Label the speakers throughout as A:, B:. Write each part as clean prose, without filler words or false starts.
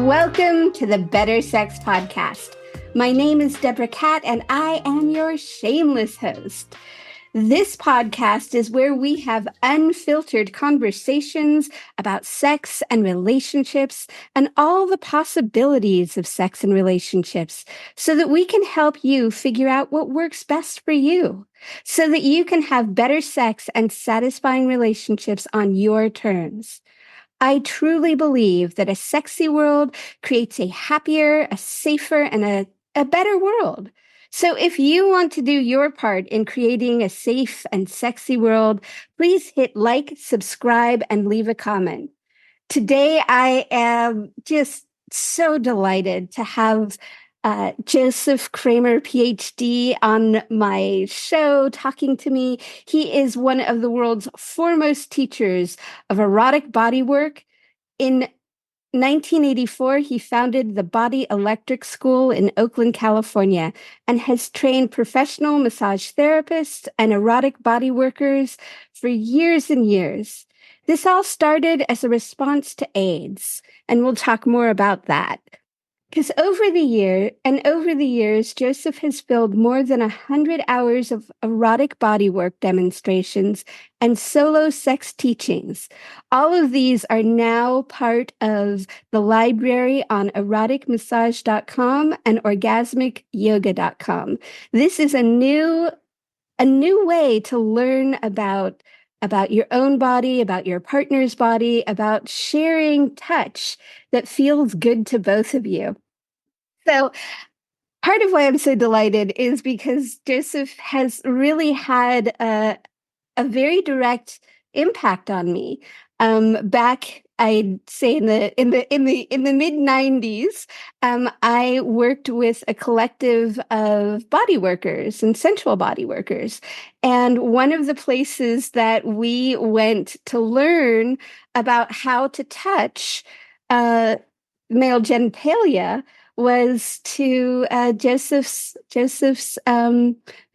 A: Welcome to the Better Sex Podcast. My name is Deborah Catt, and I am your shameless host. This podcast is where we have unfiltered conversations about sex and relationships and all the possibilities of sex and relationships so that we can help you figure out what works best for you so that you can have better sex and satisfying relationships on your terms. I truly believe that a sexy world creates a happier, a safer, and a better world. So if you want to do your part in creating a safe and sexy world, please hit like, subscribe, and leave a comment. Today, I am just so delighted to have Joseph Kramer, PhD, on my show talking to me. He is one of the world's foremost teachers of erotic bodywork. In 1984, he founded the Body Electric School in Oakland, California, and has trained professional massage therapists and erotic body workers for years and years. This all started as a response to AIDS, and we'll talk more about that. Because over the years, Joseph has filled more than 100 hours of erotic bodywork demonstrations and solo sex teachings. All of these are now part of the library on eroticmassage.com and orgasmicyoga.com. This is a new way to learn about your own body, about your partner's body, about sharing touch that feels good to both of you. So part of why I'm so delighted is because Joseph has really had a very direct impact on me. Back, I'd say in the mid '90s, I worked with a collective of body workers and sensual body workers, and one of the places that we went to learn about how to touch male genitalia was to Joseph's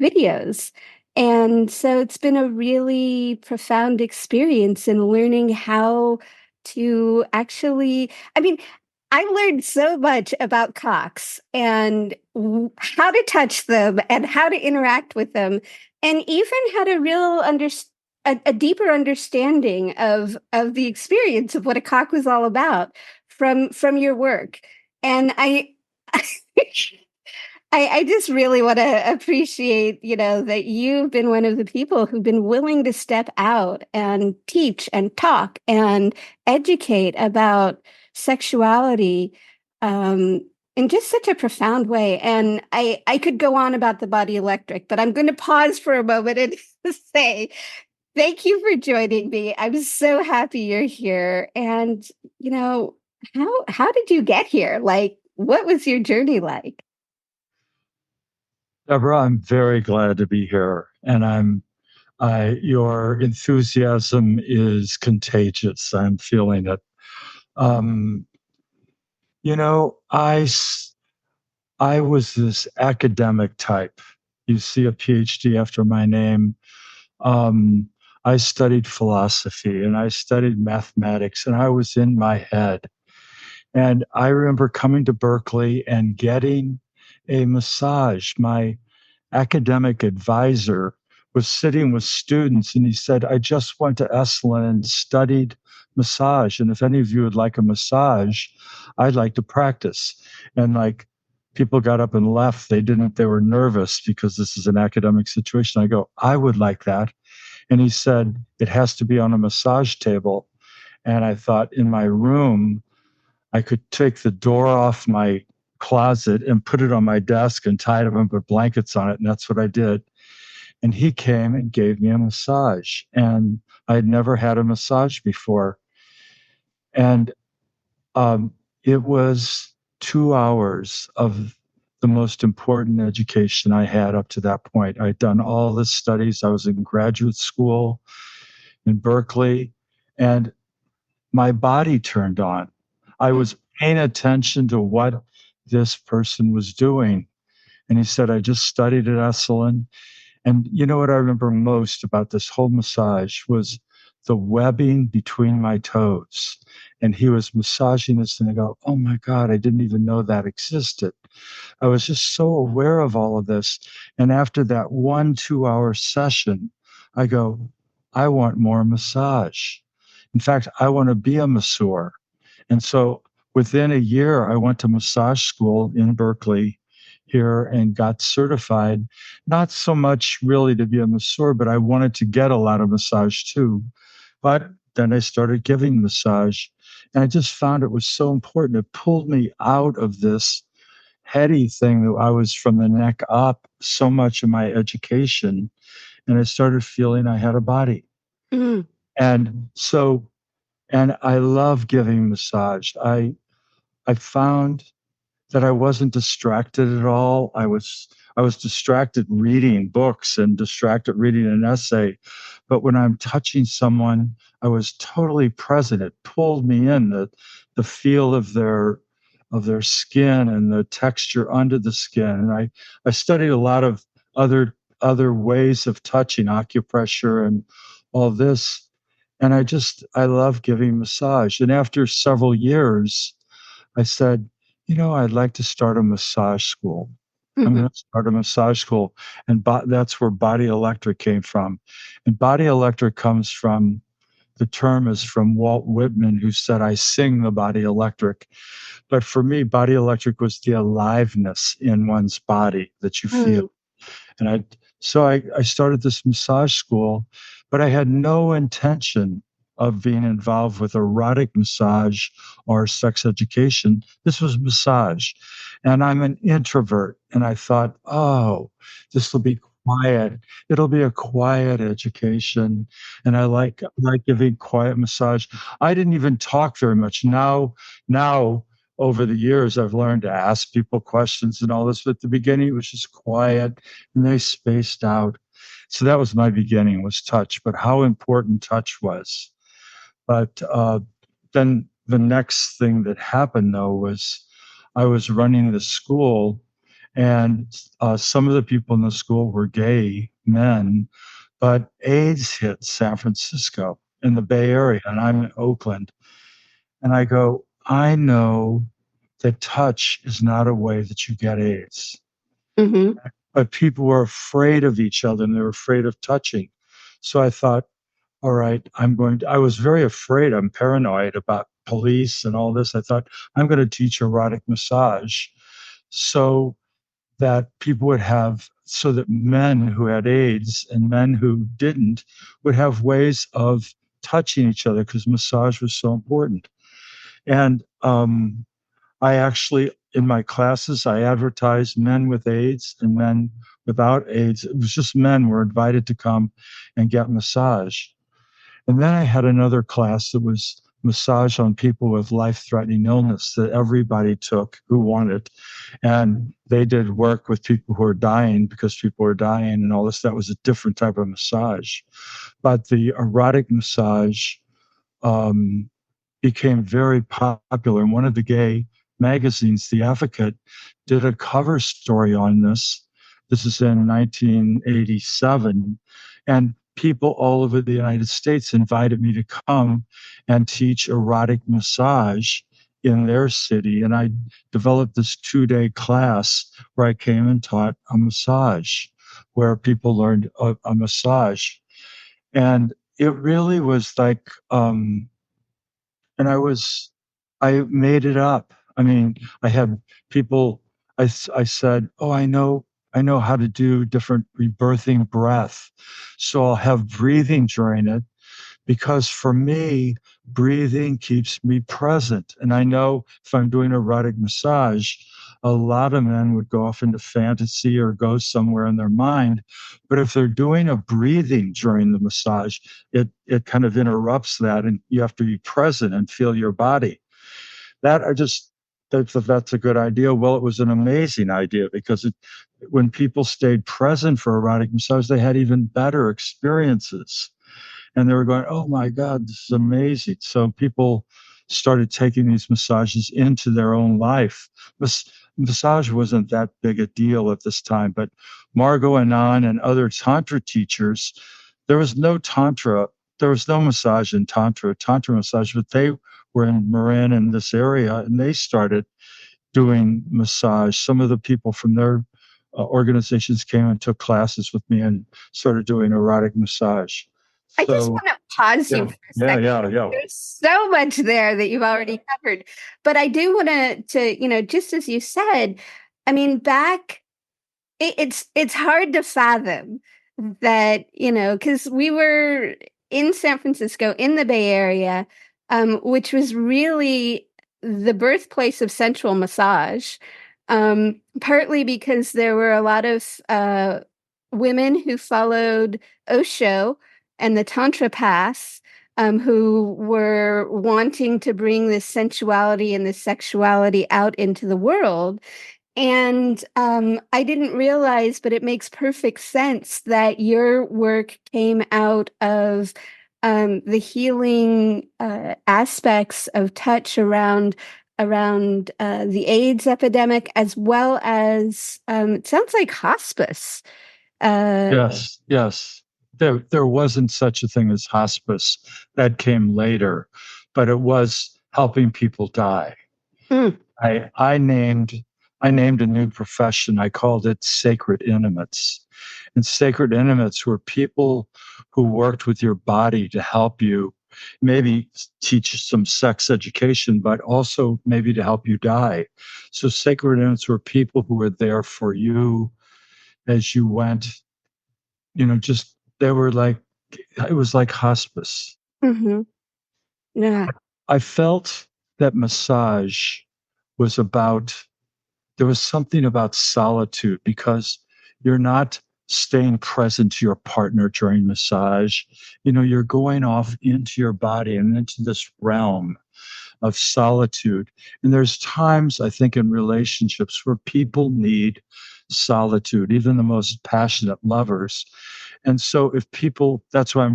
A: videos. And so it's been a really profound experience in learning how to actually, I learned so much about cocks and how to touch them and how to interact with them, and even had a deeper understanding of the experience of what a cock was all about from your work. And I just really want to appreciate, that you've been one of the people who've been willing to step out and teach and talk and educate about sexuality in just such a profound way. And I could go on about the Body Electric, but I'm going to pause for a moment and say thank you for joining me. I'm so happy you're here. And, how did you get here? Like, what was your journey like?
B: Deborah, I'm very glad to be here, and your enthusiasm is contagious. I'm feeling it. Um, I was this academic type. You see a PhD after my name. I studied philosophy and I studied mathematics, and I was in my head. And I remember coming to Berkeley and getting a massage. My academic advisor was sitting with students, and he said, I just went to Esalen and studied massage. And if any of you would like a massage, I'd like to practice. And people got up and left. They were nervous because this is an academic situation. I go, I would like that. And he said, it has to be on a massage table. And I thought, in my room, I could take the door off my closet and put it on my desk and tie it up and put blankets on it. And that's what I did. And he came and gave me a massage. And I had never had a massage before. And it was 2 hours of the most important education I had up to that point. I'd done all the studies. I was in graduate school in Berkeley, and my body turned on. I was paying attention to what this person was doing. And he said, I just studied at Esalen. And you know what I remember most about this whole massage was the webbing between my toes. And he was massaging this, and I go, oh my God, I didn't even know that existed. I was just so aware of all of this. And after that 1 2 hour session, I go, I want more massage. In fact, I want to be a masseur. And so within a year, I went to massage school in Berkeley here and got certified, not so much really to be a masseur, but I wanted to get a lot of massage too. But then I started giving massage, and I just found it was so important. It pulled me out of this heady thing that I was from the neck up so much in my education. And I started feeling I had a body.
A: Mm.
B: And so, and I love giving massage. I found that I wasn't distracted at all. I was distracted reading books and distracted reading an essay. But when I'm touching someone, I was totally present. It pulled me in, the feel of their skin and the texture under the skin. And I studied a lot of other ways of touching, acupressure and all this. And I love giving massage. And after several years, I said, I'd like to start a massage school. I'm
A: Mhm.
B: going to start a massage school. And that's where Body Electric came from. And Body Electric comes from, the term is from Walt Whitman, who said, I sing the body electric. But for me, Body Electric was the aliveness in one's body that you feel.
A: Mm.
B: And I started this massage school, but I had no intention of being involved with erotic massage or sex education. This was massage. And I'm an introvert. And I thought, oh, this will be quiet. It'll be a quiet education. And I like giving quiet massage. I didn't even talk very much. Now over the years, I've learned to ask people questions and all this. But at the beginning, it was just quiet and they spaced out. So that was my beginning, was touch, but how important touch was. But then the next thing that happened, though, was I was running the school, and some of the people in the school were gay men, but AIDS hit San Francisco in the Bay Area, and I'm in Oakland. And I go, I know that touch is not a way that you get AIDS,
A: Mhm.
B: but people were afraid of each other and they were afraid of touching. So I thought, all right, I was very afraid. I'm paranoid about police and all this. I thought, I'm going to teach erotic massage so that so that men who had AIDS and men who didn't would have ways of touching each other, because massage was so important. And I actually, in my classes, I advertised men with AIDS and men without AIDS. It was just men were invited to come and get massage. And then I had another class that was massage on people with life-threatening illness that everybody took who wanted. And they did work with people who are dying, because people were dying and all this. That was a different type of massage. But the erotic massage, um, became very popular. And one of the gay magazines, The Advocate, did a cover story on this. This is in 1987. And people all over the United States invited me to come and teach erotic massage in their city. And I developed this 2 day class where I came and taught a massage, where people learned a massage. And it really was like, and I made it up. I mean, I had people, I said, oh, I know how to do different rebirthing breath. So I'll have breathing during it, because for me, breathing keeps me present. And I know if I'm doing erotic massage, a lot of men would go off into fantasy or go somewhere in their mind. But if they're doing a breathing during the massage, it kind of interrupts that, and you have to be present and feel your body. That I just that's a good idea. Well, it was an amazing idea, because when people stayed present for erotic massage, they had even better experiences, and they were going, oh my God, this is amazing. So people started taking these massages into their own life. Massage wasn't that big a deal at this time, but Margot Anand and other Tantra teachers, there was no Tantra there was no massage in tantra massage, but they were in Marin in this area, and they started doing massage. Some of the people from their organizations came and took classes with me and started doing erotic massage.
A: I just
B: So
A: want to pause you
B: yeah,
A: for a
B: yeah,
A: second.
B: yeah, yeah.
A: There's so much there that you've already covered, but I do want to just as you said, I mean, back it's hard to fathom that, because we were in San Francisco, in the Bay Area, which was really the birthplace of sensual massage, partly because there were a lot of women who followed Osho and the Tantra paths, who were wanting to bring this sensuality and this sexuality out into the world. And I didn't realize, but it makes perfect sense that your work came out of the healing aspects of touch around the AIDS epidemic, as well as it sounds like hospice.
B: Yes, yes. There wasn't such a thing as hospice. That came later, but it was helping people die.
A: Mm,
B: I named a new profession. I called it sacred intimates. And sacred intimates were people who worked with your body to help you maybe teach some sex education, but also maybe to help you die. So sacred intimates were people who were there for you as you went, just they were like it was like hospice.
A: mhm. Yeah.
B: I felt that massage was about there was something about solitude because you're not staying present to your partner during massage. You're going off into your body and into this realm of solitude. And there's times, I think, in relationships where people need solitude, even the most passionate lovers. And so, if people, that's why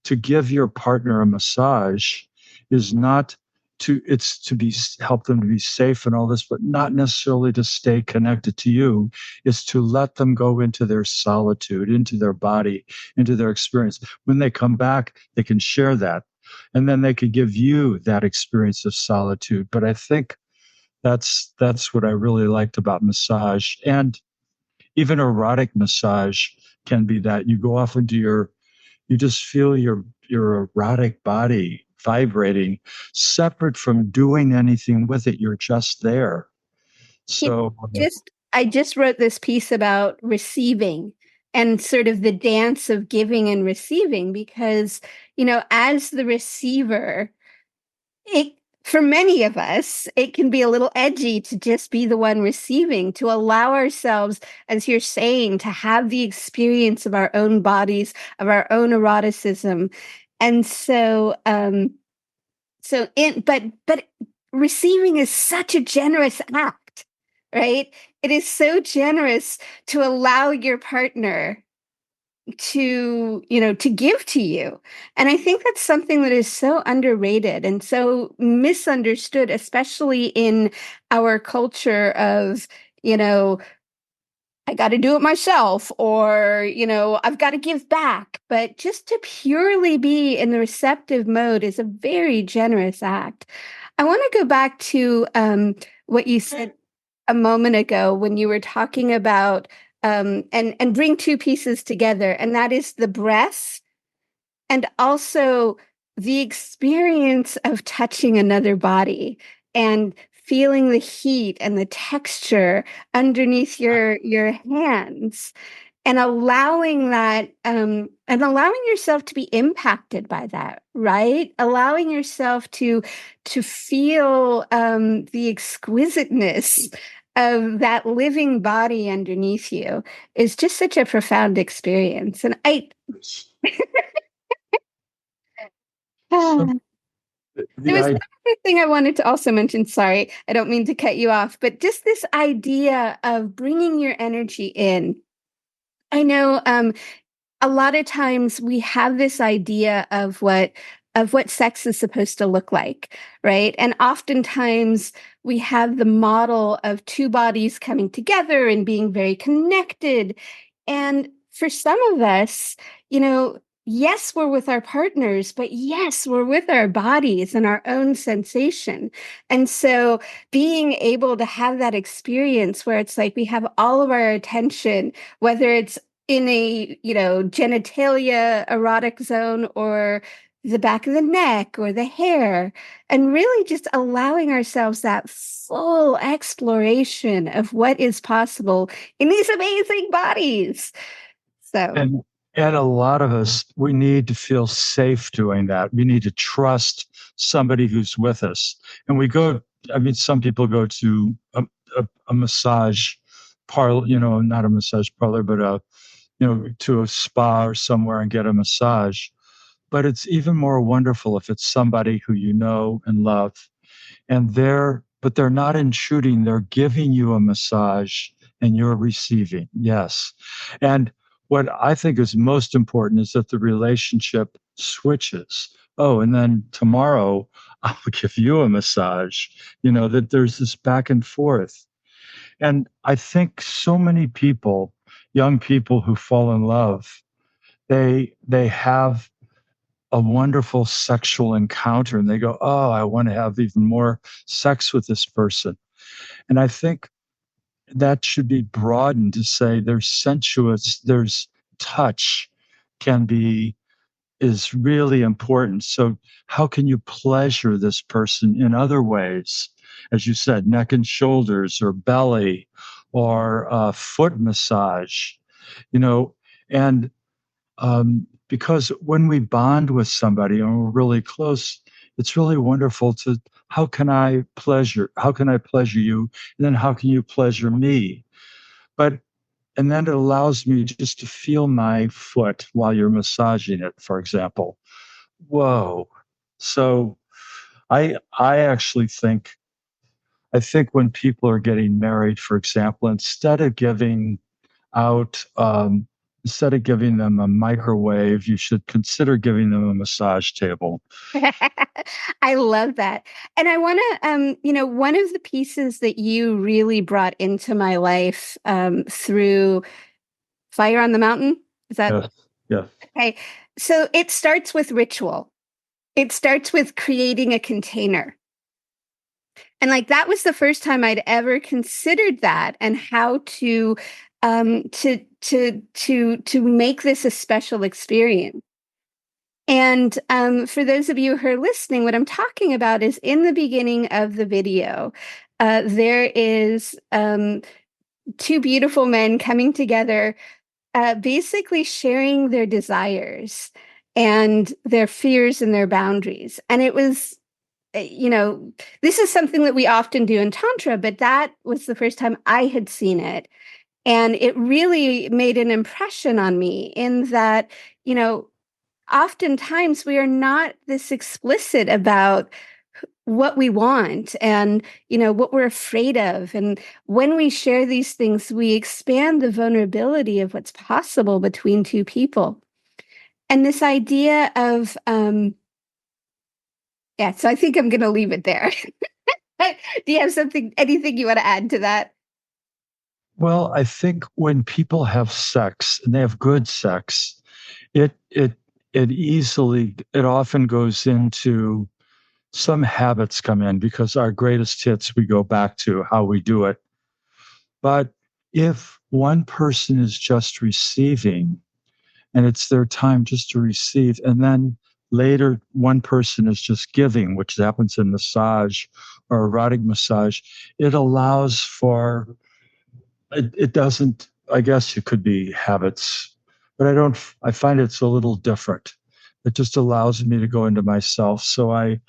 B: to give your partner a massage is not it's to be help them to be safe and all this, but not necessarily to stay connected to you. Is to let them go into their solitude, into their body, into their experience. When they come back, they can share that, and then they could give you that experience of solitude. But I think that's what I really liked about massage, and even erotic massage can be that you go off into you just feel your erotic body vibrating, separate from doing anything with it. You're just there.
A: You
B: So
A: just I just wrote this piece about receiving and sort of the dance of giving and receiving because, as the receiver, it for many of us, it can be a little edgy to just be the one receiving, to allow ourselves, as you're saying, to have the experience of our own bodies, of our own eroticism. And but receiving is such a generous act, right? It is so generous to allow your partner to give to you. And I think that's something that is so underrated and so misunderstood, especially in our culture of, you know, I got to do it myself, or, I've got to give back. But just to purely be in the receptive mode is a very generous act. I want to go back to what you said a moment ago when you were talking about and bring two pieces together, and that is the breath and also the experience of touching another body and feeling the heat and the texture underneath your hands and allowing that and allowing yourself to be impacted by that, right? Allowing yourself to feel the exquisiteness of that living body underneath you is just such a profound experience. And I
B: so
A: there
B: the
A: was
B: idea.
A: one other thing I wanted to also mention. Sorry, I don't mean to cut you off, but just this idea of bringing your energy in. I know a lot of times we have this idea of what sex is supposed to look like, right? And oftentimes we have the model of two bodies coming together and being very connected. And for some of us, you know, yes, we're with our partners, but yes, we're with our bodies and our own sensation. And so being able to have that experience where it's like we have all of our attention, whether it's in a, genitalia erotic zone or the back of the neck or the hair, and really just allowing ourselves that full exploration of what is possible in these amazing bodies. So
B: And a lot of us, we need to feel safe doing that. We need to trust somebody who's with us. And we go, I mean, some people go to a massage parlor, not a massage parlor, but to a spa or somewhere and get a massage. But it's even more wonderful if it's somebody who you know and love, and they're not intruding, they're giving you a massage and you're receiving. Yes. And what I think is most important is that the relationship switches. Oh, and then tomorrow I'll give you a massage, that there's this back and forth. And I think so many people, young people who fall in love, they have a wonderful sexual encounter and they go, oh, I want to have even more sex with this person. And I think that should be broadened to say there's sensuous, there's touch is really important. So how can you pleasure this person in other ways? As you said, neck and shoulders or belly or foot massage, you know, and because when we bond with somebody and we're really close, it's really wonderful to how can I pleasure you? And then how can you pleasure me? But and then it allows me just to feel my foot while you're massaging it, for example. Whoa. So I actually think I think when people are getting married, for example, out instead of giving them a microwave, you should consider giving them a massage table.
A: I love that. And I want to, one of the pieces that you really brought into my life through Fire on the Mountain, is that
B: Yes, yes.
A: okay? So it starts with ritual. It starts with creating a container. And like that was the first time I'd ever considered that and how to make this a special experience. And for those of you who are listening, what I'm talking about is in the beginning of the video, there is two beautiful men coming together, basically sharing their desires and their fears and their boundaries. And it was, this is something that we often do in Tantra, but that was the first time I had seen it. And it really made an impression on me in that, oftentimes we are not this explicit about what we want and what we're afraid of, and when we share these things we expand the vulnerability of what's possible between two people. And this idea of yeah, so I think I'm going to leave it there. Do you have anything you want to add to that?
B: Well, I think when people have sex and they have good sex, it it it often goes into some habits come in because our greatest hits we go back to how we do it. But if one person is just receiving and it's their time just to receive, and then later one person is just giving, which happens in massage or erotic massage, it allows for it doesn't, I guess it could be habits, but I find it's a little different. It just allows me to go into myself. So I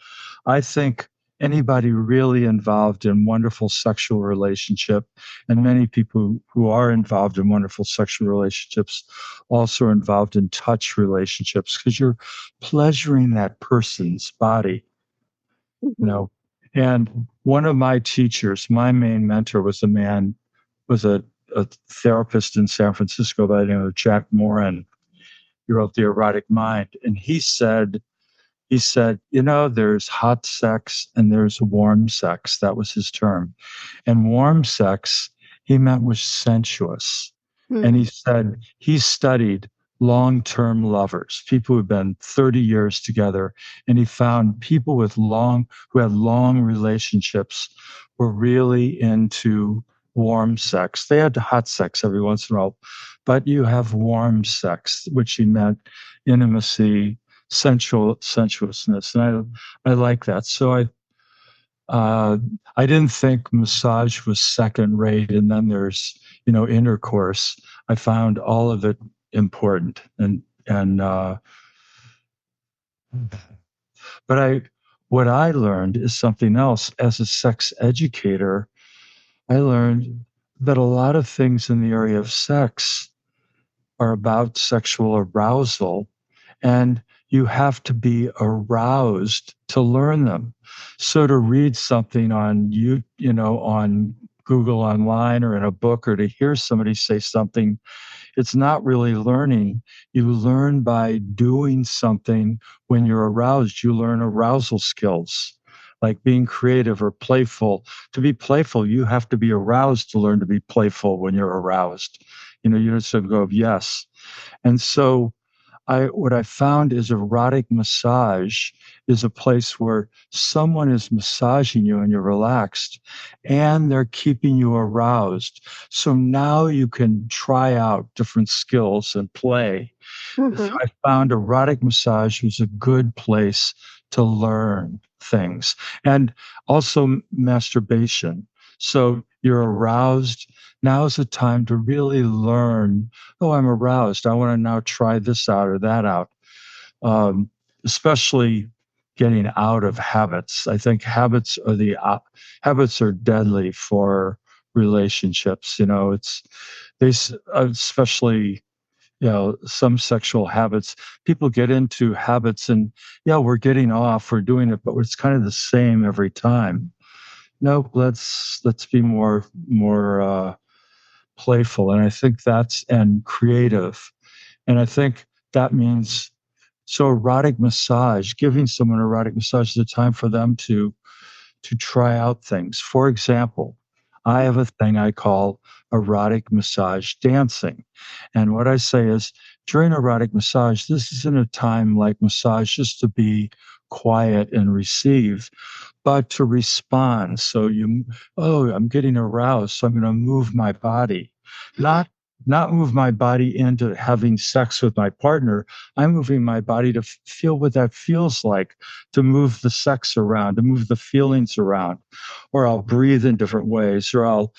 B: think anybody really involved in wonderful sexual relationship, and many people who are involved in wonderful sexual relationships also are involved in touch relationships because you're pleasuring that person's body, you
A: Mhm.
B: know. And one of my teachers, my main mentor, was a therapist in San Francisco by the name of Jack Morin. He wrote The Erotic Mind. And he said, there's hot sex and there's warm sex. That was his term. And warm sex, he meant was sensuous. And
A: Hmm.
B: he said he studied long-term lovers, people who've been 30 years together, and he found people who had long relationships were really into warm sex. They had hot sex every once in a while, but you have warm sex, which he meant intimacy, sensuousness, and I like that. So uh, I didn't think massage was second rate, and then there's intercourse. I found all of it important, and but what I learned is something else. As a sex educator, I learned that a lot of things in the area of sex are about sexual arousal, and you have to be aroused to learn them. So to read something on on Google online or in a book, or to hear somebody say something, it's not really learning. You learn by doing something. When you're aroused, you learn arousal skills like being creative or playful. To be playful, you have to be aroused to learn to be playful. When you're aroused, you just sort of go, yes. And so what I found is erotic massage is a place where someone is massaging you and you're relaxed, and they're keeping you aroused. So now you can try out different skills and play. So
A: Mm-hmm.
B: I found erotic massage was a good place to learn things, and also masturbation. So you're aroused. Now's the time to really learn. Oh, I'm aroused. I want to now try this out or that out. Especially getting out of habits. I think habits are deadly for relationships. Especially some sexual habits. People get into habits, and yeah, we're getting off, we're doing it, but it's kind of the same every time. Nope, let's be more playful, and I think that's and creative, and I think that means so erotic massage, giving someone erotic massage is a time for them to try out things. For example, I have a thing I call erotic massage dancing. And what I say is during erotic massage, this isn't a time like massage just to be quiet and receive, but to respond. So oh, I'm getting aroused, so I'm going to move my body, not not move my body into having sex with my partner. I'm moving my body to feel what that feels like, to move the sex around, to move the feelings around, or I'll breathe in different ways, or I'll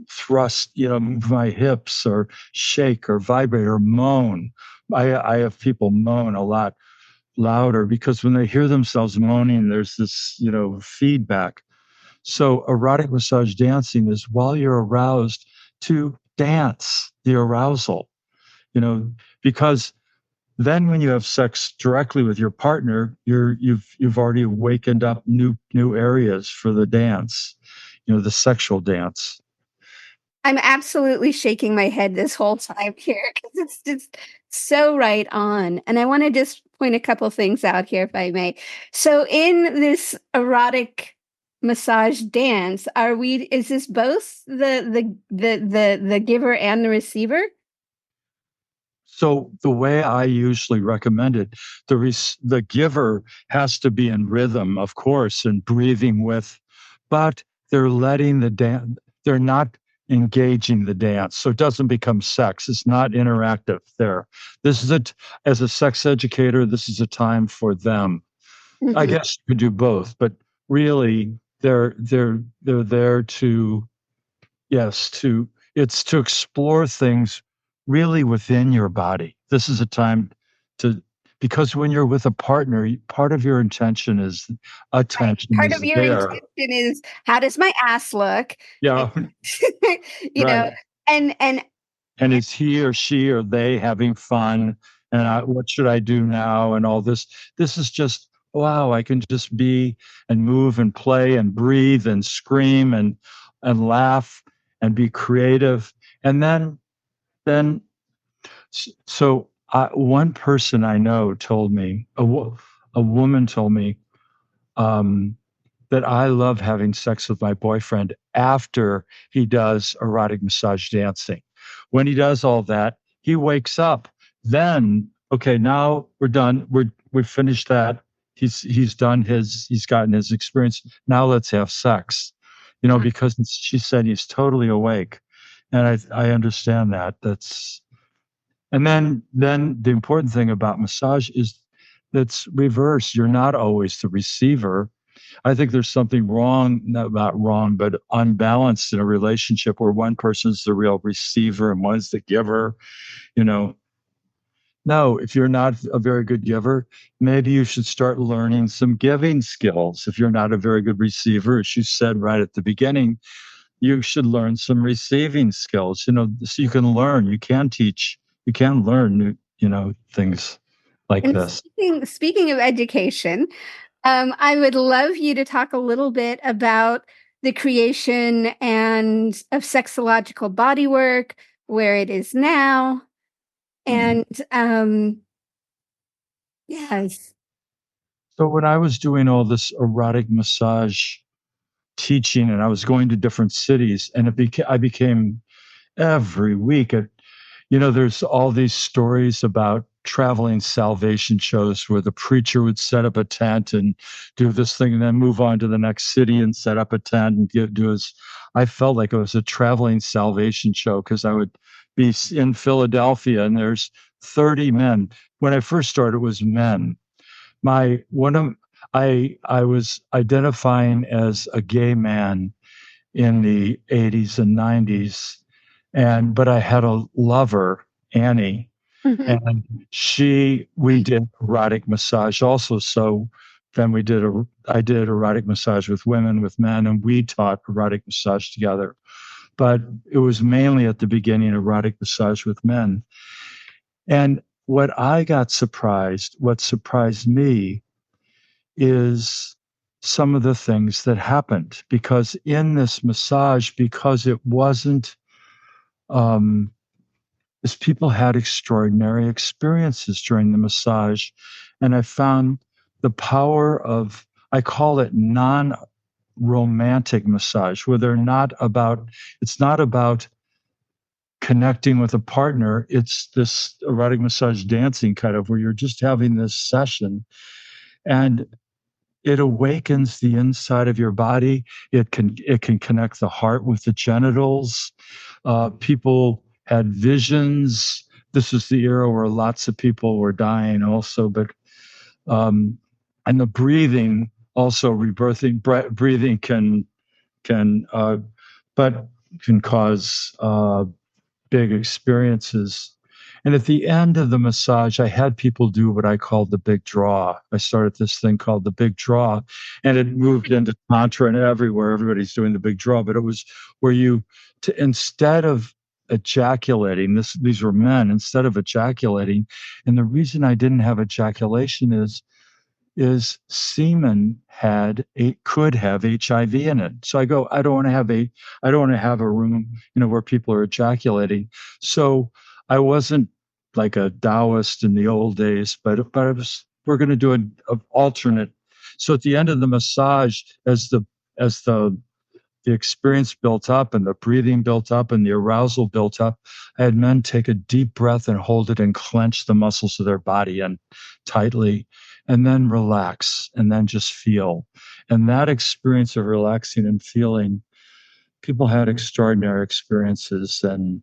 B: thrust, move my hips, or shake, or vibrate, or moan. I have people moan a lot louder because when they hear themselves moaning, there's this, feedback. So erotic massage dancing is while you're aroused to dance the arousal, you know, because then when you have sex directly with your partner, you've already awakened up new areas for the dance, the sexual dance.
A: I'm absolutely shaking my head this whole time here because it's just so right on. And I want to just point a couple things out here, if I may. So, in this erotic massage dance, is this both the giver and the receiver?
B: So the way I usually recommend it, the giver has to be in rhythm, of course, and breathing with, but they're letting the dance. They're not engaging the dance, so it doesn't become sex. It's not interactive. There, this is as a sex educator, this is a time for them. I
A: Hmm.
B: guess you could do both, but really, they're there to yes to it's to explore things really within your body. This is a time to because when you're with a partner, part of your intention is
A: Right.
B: attention
A: Part of
B: is
A: your
B: there.
A: intention is, how does my ass look? And,
B: Yeah,
A: you know,
B: right.
A: and
B: And is he or she or they having fun? And what should I do now? And all this. This is just wow. I can just be and move and play and breathe and scream and laugh and be creative. And then so one person I know told me a woman told me um, that I love having sex with my boyfriend after he does erotic massage dancing. When he does all that, he wakes up. Then, okay, now we're done. We've finished that. He's gotten his experience. Now let's have sex. Because she said he's totally awake. And I understand that. And then the important thing about massage is that's reverse. You're not always the receiver. I think there's something wrong, not wrong, but unbalanced in a relationship where one person's the real receiver and one's the giver. You know, no, if you're not a very good giver, maybe you should start learning some giving skills. If you're not a very good receiver, as you said right at the beginning, you should learn some receiving skills, so you can learn, you can teach, you can learn new, things like
A: And
B: this.
A: speaking of education, I would love you to talk a little bit about the creation and of sexological bodywork, where it is now, and yes.
B: So when I was doing all this erotic massage teaching and I was going to different cities, and I became every week there's all these stories about traveling salvation shows where the preacher would set up a tent and do this thing and then move on to the next city and set up a tent and do his. I felt like it was a traveling salvation show because I would be in Philadelphia and there's 30 men. When I first started, it was men. My one of I was identifying as a gay man in the 80s and 90s, but I had a lover, Annie,
A: Mm-hmm.
B: and we did erotic massage also. So then I did erotic massage with women, with men, and we taught erotic massage together. But it was mainly at the beginning erotic massage with men. And what surprised me is some of the things that happened because in this massage, because it wasn't, as people had extraordinary experiences during the massage. And I found the power of, I call it non-romantic massage, where it's not about connecting with a partner. It's this erotic massage dancing kind of where you're just having this session. And it awakens the inside of your body. It can connect the heart with the genitals. People had visions. This is the era where lots of people were dying also, but and the breathing also rebirthing. Breathing but can cause big experiences. And at the end of the massage, I had people do what I called the big draw. I started this thing called the big draw, and it moved into Tantra and everywhere. Everybody's doing the big draw, but it was where instead of ejaculating, these were men, instead of ejaculating. And the reason I didn't have ejaculation is semen could have HIV in it. So I go, I don't want to have a room, where people are ejaculating. So I wasn't like a Taoist in the old days, but we're going to do an alternate. So at the end of the massage, as the experience built up and the breathing built up and the arousal built up, I had men take a deep breath and hold it and clench the muscles of their body and tightly, and then relax and then just feel. And that experience of relaxing and feeling, people had extraordinary experiences. And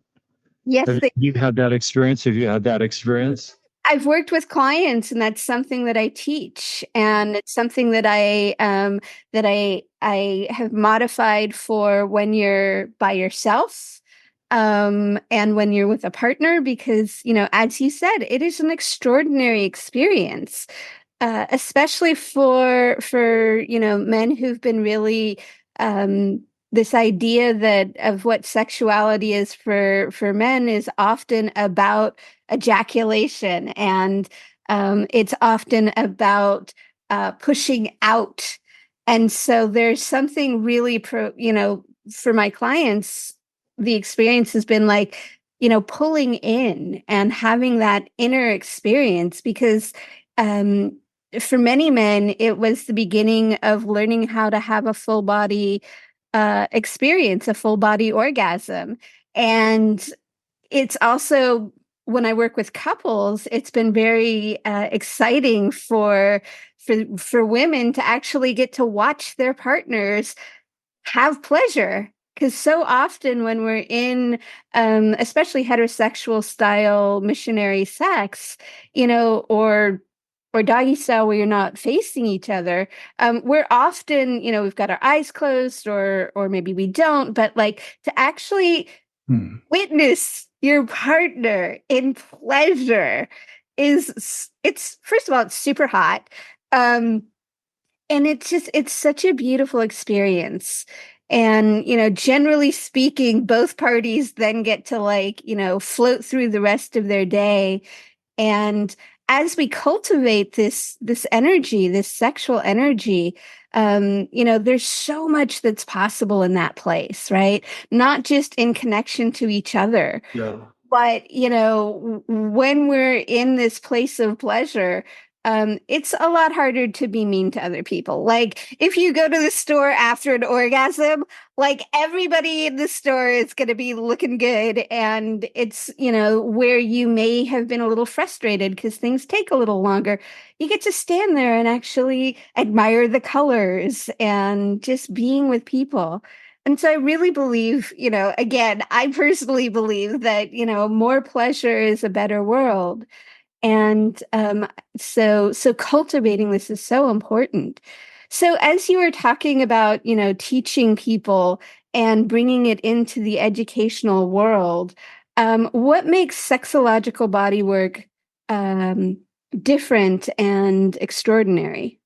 A: Yes,
B: have you had that experience? Have you had that experience?
A: I've worked with clients, and that's something that I teach, and it's something that I have modified for when you're by yourself, and when you're with a partner, because as you said, it is an extraordinary experience, especially for men who've been really this idea that of what sexuality is for men is often about ejaculation, and it's often about pushing out. And so there's something really for my clients, the experience has been like, pulling in and having that inner experience, because for many men, it was the beginning of learning how to have a full body experience, a full body orgasm. And it's also when I work with couples, it's been very exciting for women to actually get to watch their partners have pleasure. Because so often when we're in, especially heterosexual style missionary sex, or doggy style where you're not facing each other, we're often, we've got our eyes closed, or maybe we don't, but like to actually witness your partner in pleasure it's first of all, it's super hot. Um, and it's such a beautiful experience. And, generally speaking, both parties then get to like, float through the rest of their day. And as we cultivate this energy, this sexual energy, there's so much that's possible in that place, right? Not just in connection to each other,
B: Yeah.
A: but when we're in this place of pleasure, it's a lot harder to be mean to other people. Like if you go to the store after an orgasm, like everybody in the store is going to be looking good, and it's where you may have been a little frustrated because things take a little longer, you get to stand there and actually admire the colors and just being with people. And so I really believe, again, I personally believe that, more pleasure is a better world. And so cultivating this is so important. So as you were talking about, teaching people and bringing it into the educational world, what makes sexological bodywork um, different and extraordinary?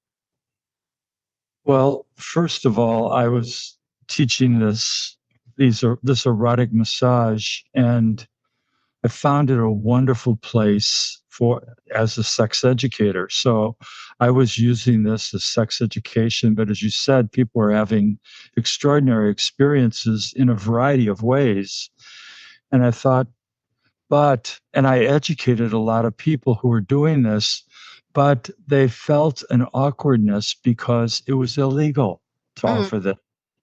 B: Well, first of all, I was teaching this erotic massage, and I found it a wonderful place for as a sex educator. So I was using this as sex education, but as you said, people are having extraordinary experiences in a variety of ways. And I thought, and I educated a lot of people who were doing this, but they felt an awkwardness because it was illegal to
A: Mm.
B: offer this,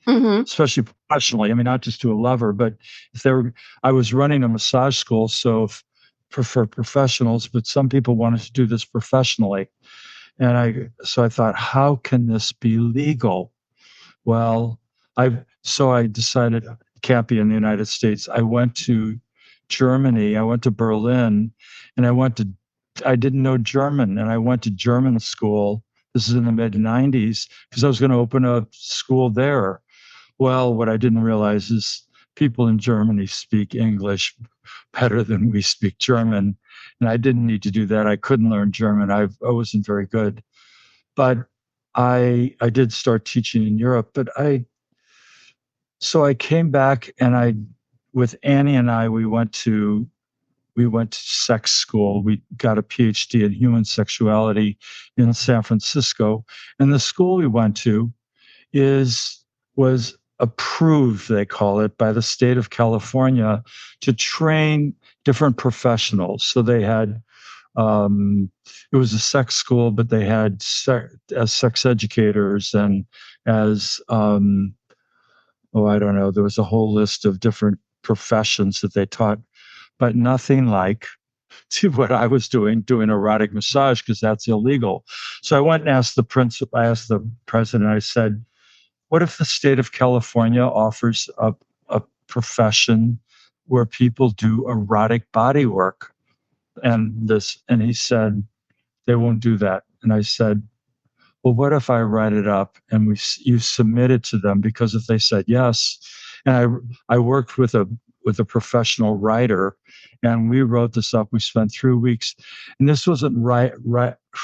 A: Mm-hmm.
B: especially professionally. I mean, not just to a lover, but if they were, I was running a massage school, so for professionals, but some people wanted to do this professionally. So I thought, how can this be legal? Well, I decided it can't be in the United States. I went to Germany. I went to Berlin, and I didn't know German, and I went to German school. This is in the mid '90s because I was going to open a school there. Well, what I didn't realize is people in Germany speak English better than we speak German, and I didn't need to do that. I couldn't learn German. I wasn't very good, but I did start teaching in Europe. So I came back, and with Annie and I, we went to sex school. We got a PhD in human sexuality in San Francisco, and the school we went to was approved, they call it, by the state of California to train different professionals. So they had it was a sex school, but they had as sex educators and as I don't know, there was a whole list of different professions that they taught, but nothing like to what I was doing erotic massage, because that's illegal. So I went and asked the principal, I asked the president, I said, what if the state of California offers a profession where people do erotic body work? And he said, they won't do that. And I said, well, what if I write it up and you submit it to them? Because if they said yes, and I worked with a professional writer, and we wrote this up. We spent 3 weeks, and this wasn't right.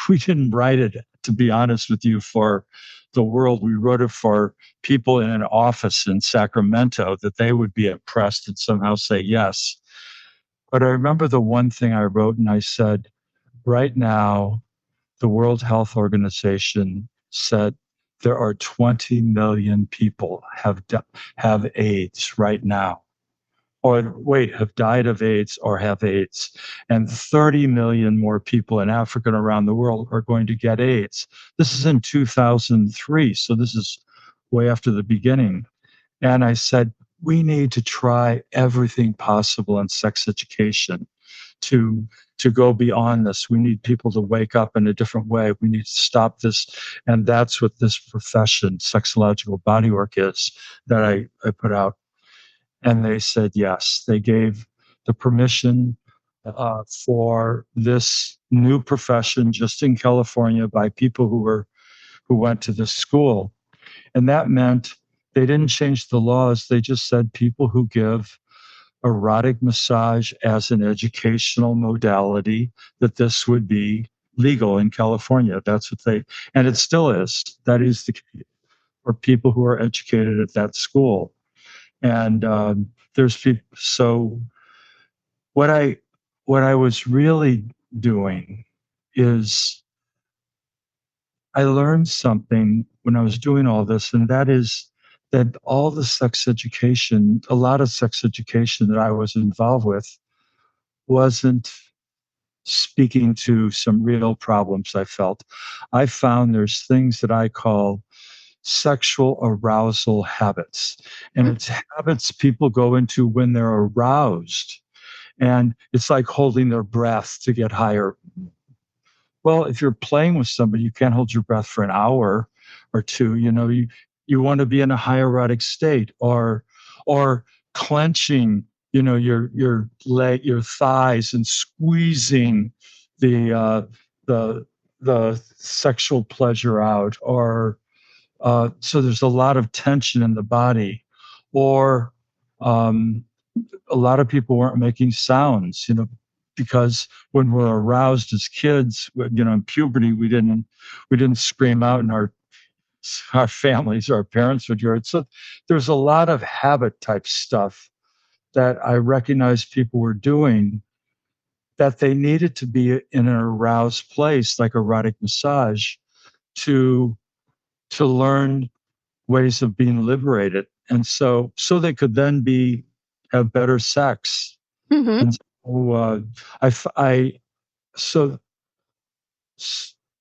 B: We didn't write it, to be honest with you, for the world. We wrote it for people in an office in Sacramento that they would be impressed and somehow say yes. But I remember the one thing I wrote, and I said, right now, the World Health Organization said there are 20 million people have AIDS right now, or wait, have died of AIDS or have AIDS, and 30 million more people in Africa and around the world are going to get AIDS. This is in 2003, so this is way after the beginning. And I said, we need to try everything possible in sex education to to go beyond this. We need people to wake up in a different way. We need to stop this. And that's what this profession, sexological bodywork, is that I put out. And they said yes. They gave the permission for this new profession just in California by people who went to this school. And that meant they didn't change the laws. They just said people who give erotic massage as an educational modality, that this would be legal in California. That's what they, and it still is. That is the key for people who are educated at that school. And there's people. So what I was really doing is I learned something when I was doing all this, and that is that all the sex education, a lot of sex education that I was involved with, wasn't speaking to some real problems I felt. I found there's things that I call sexual arousal habits, and it's habits people go into when they're aroused. And it's like holding their breath to get higher. Well, if you're playing with somebody, you can't hold your breath for an hour or two. You want to be in a high erotic state, or clenching, your thighs and squeezing the the the sexual pleasure out, or so there's a lot of tension in the body, or a lot of people weren't making sounds, because when we're aroused as kids, in puberty, we didn't scream out, and our families, our parents would hear it. So there's a lot of habit type stuff that I recognized people were doing, that they needed to be in an aroused place, like erotic massage, to learn ways of being liberated, and so they could then have better sex.
A: Mm-hmm.
B: And so, I so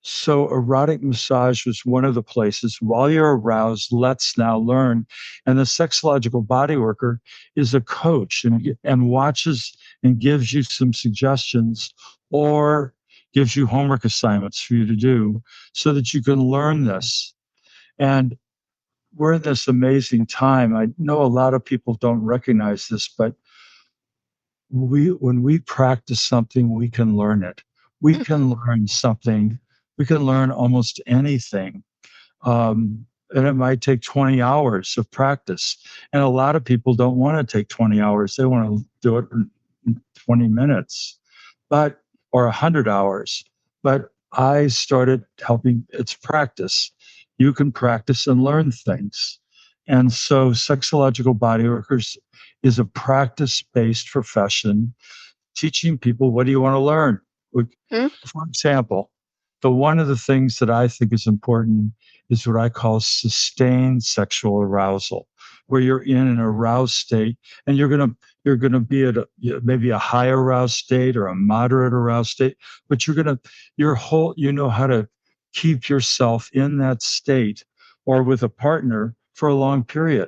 B: so erotic massage was one of the places. While you're aroused, let's now learn. And the sexological body worker is a coach, and watches and gives you some suggestions, or gives you homework assignments for you to do, so that you can learn this. And we're in this amazing time. I know a lot of people don't recognize this, but when we practice something, we can learn it. We can learn something. We can learn almost anything. And it might take 20 hours of practice. And a lot of people don't want to take 20 hours. They want to do it in 20 minutes, or 100 hours. But I started helping. It's practice. You can practice and learn things. And so sexological body workers is a practice-based profession, teaching people, what do you want to learn? For example, one of the things that I think is important is what I call sustained sexual arousal, where you're in an aroused state, and you're gonna be at maybe a high aroused state or a moderate aroused state, but you know how to keep yourself in that state, or with a partner, for a long period.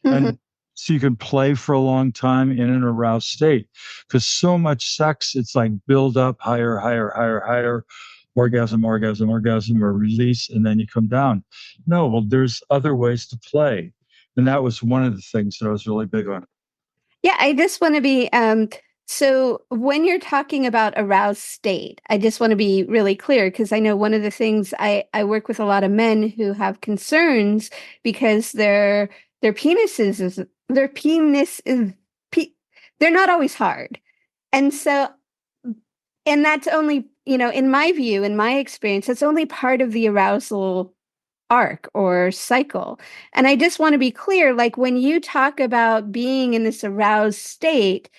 A: Mm-hmm.
B: And so you can play for a long time in an aroused state, because so much sex, it's like build up, higher, higher, higher, higher, orgasm, orgasm, orgasm, or release, and then you come down. No, well, there's other ways to play. And that was one of the things that I was really big on.
A: Yeah, I just want to be so when you're talking about aroused state, I just want to be really clear, because I know one of the things I work with a lot of men who have concerns because their penises is their penis is they're not always hard. And so, and that's only, in my view, in my experience, that's only part of the arousal arc or cycle. And I just want to be clear, like when you talk about being in this aroused state,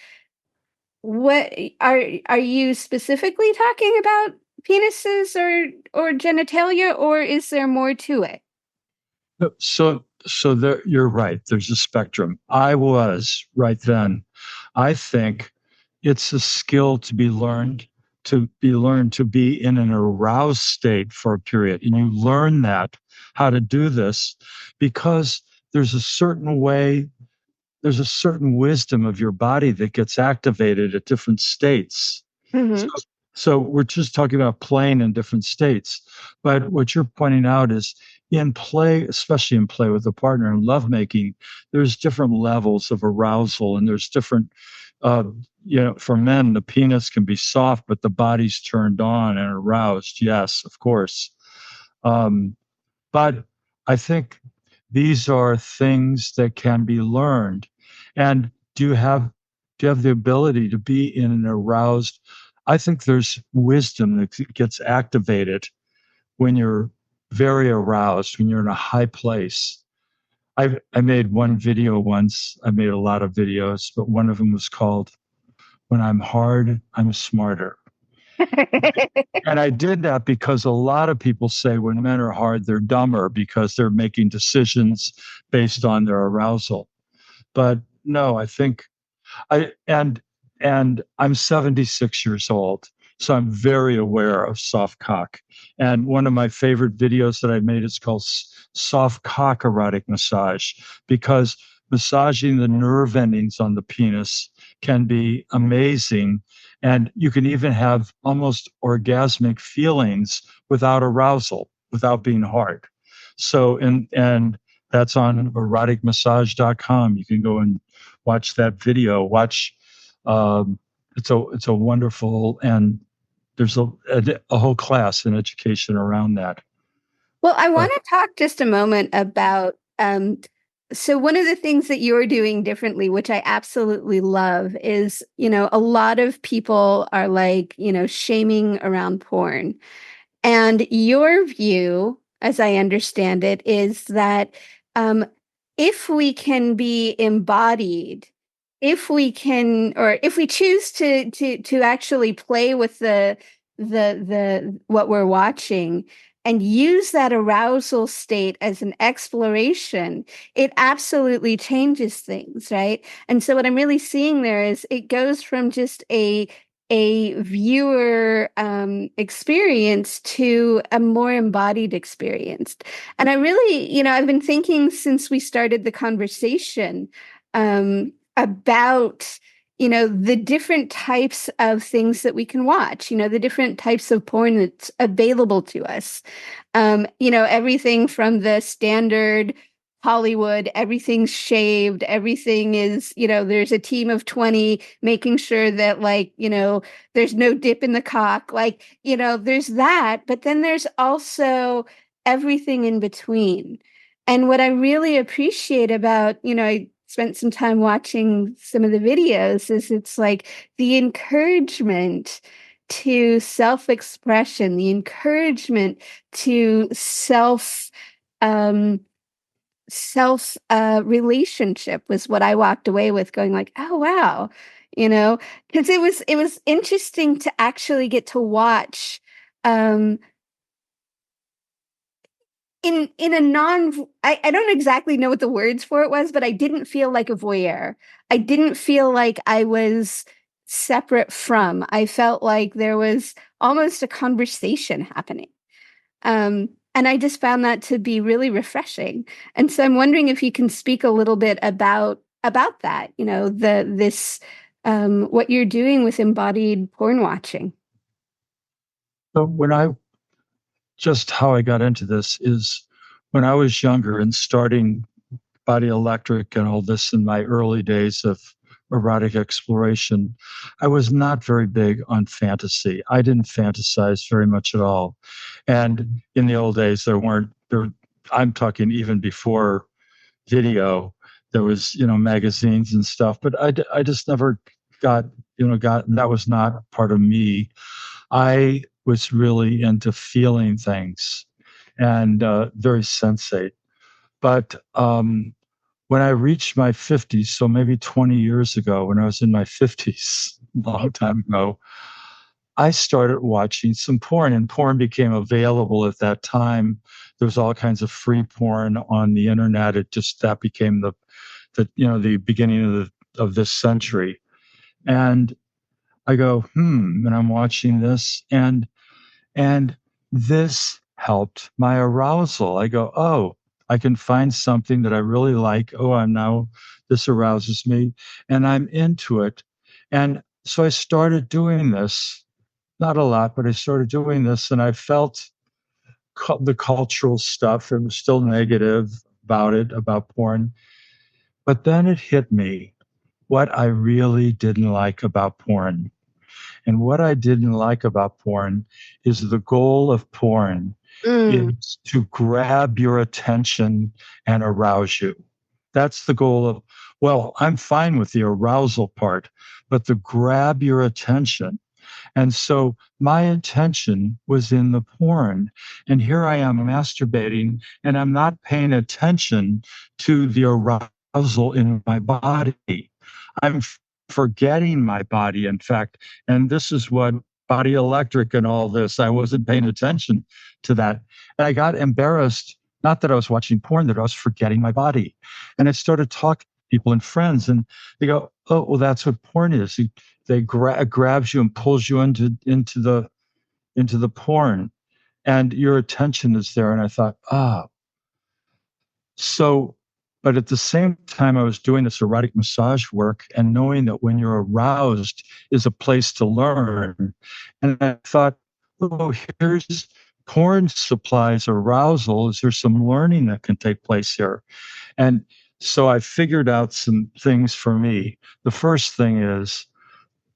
A: what are you specifically talking about, penises or genitalia, or is there more to it?
B: So there, you're right. There's a spectrum. I was right then. I think it's a skill to be in an aroused state for a period, and you learn, that, how to do this, because there's a certain way, there's a certain wisdom of your body that gets activated at different states. So,
A: Mm-hmm.
B: so we're just talking about playing in different states. But what you're pointing out is in play, especially in play with a partner and lovemaking, there's different levels of arousal and there's different, uh, for men, the penis can be soft, but the body's turned on and aroused. Yes, of course. Um, but I think these are things that can be learned. And do you have the ability to be in an aroused? I think there's wisdom that gets activated when you're very aroused, when you're in a high place. I made one video once. I made a lot of videos, but one of them was called "When I'm Hard, I'm Smarter." And I did that because a lot of people say when men are hard, they're dumber because they're making decisions based on their arousal. But no, I think I and I'm 76 years old, so I'm very aware of soft cock. And one of my favorite videos that I made is called Soft Cock Erotic Massage because massaging the nerve endings on the penis can be amazing. And you can even have almost orgasmic feelings without arousal, without being hard. So, and that's on eroticmassage.com. You can go and watch that video. Um, it's a wonderful, and there's a whole class in education around that.
A: Well, I
B: But
A: want to talk just a moment about so one of the things that you're doing differently, which I absolutely love, is, a lot of people are like, shaming around porn. And your view, as I understand it, is that um, if we can be embodied, if we can, or if we choose to actually play with the what we're watching and use that arousal state as an exploration, it absolutely changes things, right? And so what I'm really seeing there is it goes from just a viewer experience to a more embodied experience. And I really, I've been thinking since we started the conversation about, the different types of things that we can watch, the different types of porn that's available to us. Everything from the standard Hollywood, everything's shaved, everything is, there's a team of 20 making sure that, like, there's no dip in the cock. Like, there's that, but then there's also everything in between. And what I really appreciate about, I spent some time watching some of the videos, is it's like the encouragement to self-expression, the encouragement to um self relationship was what I walked away with, going like, oh wow, because it was interesting to actually get to watch um in a non I don't exactly know what the words for it was, but I didn't feel like a voyeur. I didn't feel like I was separate from. I felt like there was almost a conversation happening. And I just found that to be really refreshing. And so I'm wondering if you can speak a little bit about that, this what you're doing with embodied porn watching.
B: so just how I got into this is when I was younger and starting Body Electric and all this in my early days of erotic exploration, I was not very big on fantasy. I didn't fantasize very much at all. And in the old days, I'm talking even before video, there was, magazines and stuff, but I just never that was not part of me. I was really into feeling things and very sensate. But when I reached my 50s, so maybe 20 years ago, when I was in my 50s, a long time ago, I started watching some porn, and porn became available at that time. There was all kinds of free porn on the internet. That became the beginning of this century. And I go, and I'm watching this, and this helped my arousal. I go, oh, I can find something that I really like. Oh, this arouses me, and I'm into it. And so I started doing this, not a lot, but I started doing this, and I felt the cultural stuff. It was still negative about it, about porn. But then it hit me what I really didn't like about porn. And what I didn't like about porn is the goal of porn
A: Mm.
B: is to grab your attention and arouse you. That's the goal of, well, I'm fine with the arousal part, but the grab your attention. And so my attention was in the porn. And here I am masturbating, and I'm not paying attention to the arousal in my body. I'm forgetting my body, in fact. And this is what body electric and all this, I wasn't paying attention to that. And I got embarrassed, not that I was watching porn, that I was forgetting my body. And I started talking to people and friends, and they go, oh, well, that's what porn is. They grabs you and pulls you into the porn, and your attention is there. And I thought, so, but at the same time, I was doing this erotic massage work and knowing that when you're aroused is a place to learn. And I thought, oh, here's porn supplies arousal. Is there some learning that can take place here? And so I figured out some things for me. The first thing is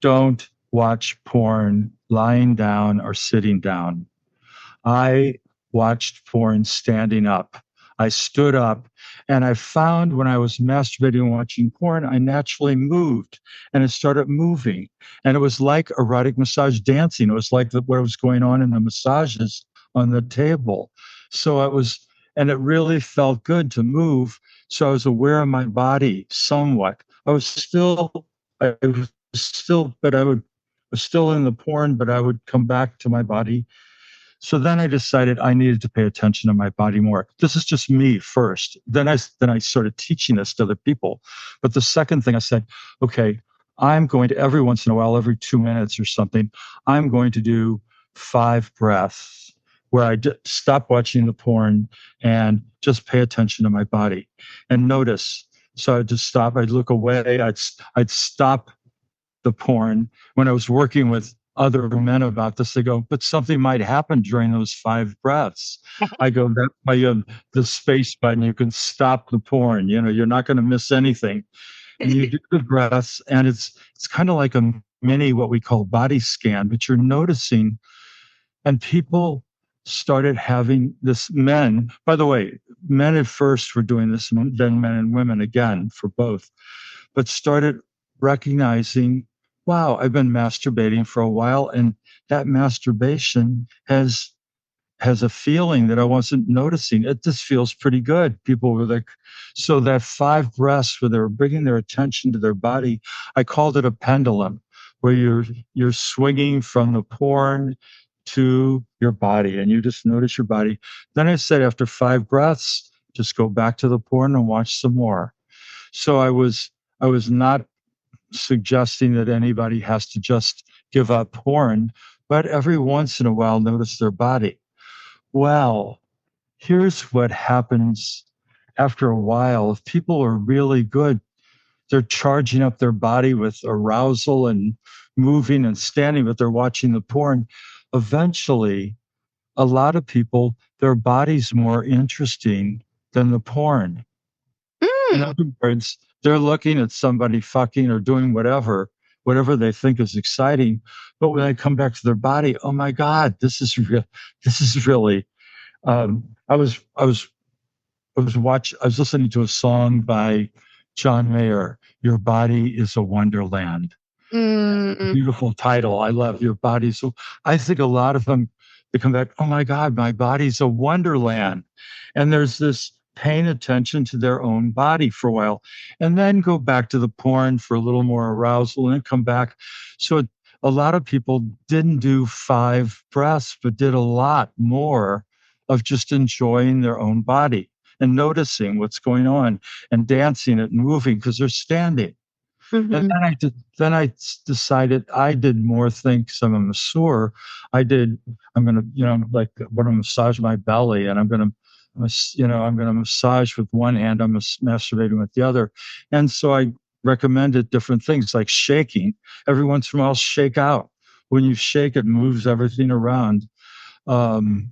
B: don't watch porn lying down or sitting down. I watched porn standing up. I stood up, and I found when I was masturbating and watching porn, I naturally moved, and it started moving. And it was like erotic massage dancing. It was like what was going on in the massages on the table. So and it really felt good to move. So I was aware of my body somewhat. I was still, but I was still in the porn, but I would come back to my body. So then I decided I needed to pay attention to my body more. This is just me first. Then I started teaching this to other people. But the second thing I said, okay, I'm going to every once in a while, every 2 minutes or something, I'm going to do 5 breaths where stop watching the porn and just pay attention to my body and notice. So I'd just stop. I'd look away. I'd stop the porn. When I was working with other men about this, they go, but something might happen during those 5 breaths. I go, that's why you have the space button. You can stop the porn. You're not going to miss anything. And you do the breaths, and it's kind of like a mini, what we call body scan, but you're noticing. And people started having this. Men, by the way, men at first were doing this, and then men and women again for both, but started recognizing, wow, I've been masturbating for a while, and that masturbation has a feeling that I wasn't noticing. It just feels pretty good. People were like, so that 5 breaths where they were bringing their attention to their body, I called it a pendulum, where you're swinging from the porn to your body, and you just notice your body. Then I said, after 5 breaths, just go back to the porn and watch some more. So I was not suggesting that anybody has to just give up porn, but every once in a while notice their body. Well, here's what happens after a while. If people are really good, they're charging up their body with arousal and moving and standing, but they're watching the porn. Eventually, a lot of people, their body's more interesting than the porn. In
A: Mm.
B: other words, they're looking at somebody fucking or doing whatever they think is exciting. But when they come back to their body, oh my God, this is real. This is really. I was listening to a song by John Mayer. Your body is a wonderland.
A: Mm.
B: Beautiful title. I love your body. So I think a lot of them, they come back, oh my God, my body's a wonderland. And there's this paying attention to their own body for a while, and then go back to the porn for a little more arousal and then come back. So a lot of people didn't do 5 breaths, but did a lot more of just enjoying their own body and noticing what's going on and dancing it and moving because they're standing. And
A: Mhm.
B: then I decided I did more things. I'm a masseur. I'm going to, like, want to massage my belly, and I'm going to I'm going to massage with one hand, I'm masturbating with the other. And so I recommended different things like shaking. Every once in a while, shake out. When you shake, it moves everything around. Um,